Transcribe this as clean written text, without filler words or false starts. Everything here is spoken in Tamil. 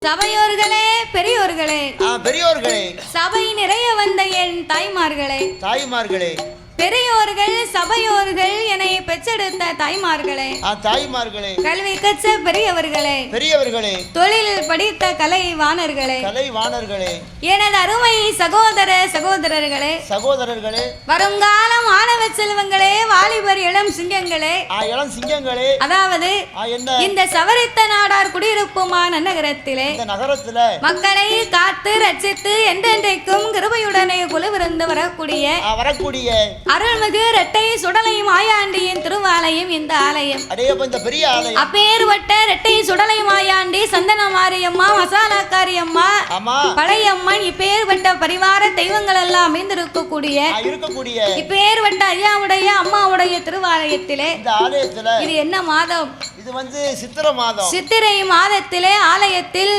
சபையோர்களே, பெரியோர்களே, பெரியோர்களே, சபை நிறைய வந்த என் தாய்மார்களே, தாய்மார்களே, பெரியோர்கள் சபையோர்கள் என்னை பெற்றெடுத்த தாய்மார்களே, தாய்மார்களே, கல்வி கற்ற பெரியவர்களே, பெரியவர்களே, தொழில் படித்த கலைவாணர்களே, கலைவாணர்களே, எனது அருமை சகோதர சகோதரர்களே, சகோதரர்களே, வருங்காலம் மாணவ செல்வங்களே, வாலிபர் இளம் சிங்கங்களே, இளம் சிங்கங்களே, அதாவது என்ன இந்த சவரித்த நாடார் குடியிருப்புமா நகரத்திலே இந்த நகரத்துல மக்களை காத்து ரட்சித்து என்றென்றைக்கும் கிருபையுடனே குழுவிருந்து வரக்கூடிய அருள்மிகு இரட்டை சுடலை மாயாண்டியின் திருவாலயம் இந்த ஆலயம். இந்த பெரிய ஆலயம். அப்பேர்பட்ட இரட்டை சுடலை மாயாண்டி, சந்தன மாரியம்மா, மசாலாக்காரி அம்மா, பழையம்மன், இப்பேர்பட்ட பரிவார தெய்வங்கள் எல்லாம் அமைந்திருக்கக்கூடிய இப்பேர்பட்ட ஐயாவுடைய அம்மாவுடைய திருவாலயத்திலே இந்த ஆலயத்துல இது என்ன மாதம்? இது சித்திரை மாதம். சித்திரை மாதத்திலே ஆலயத்தில்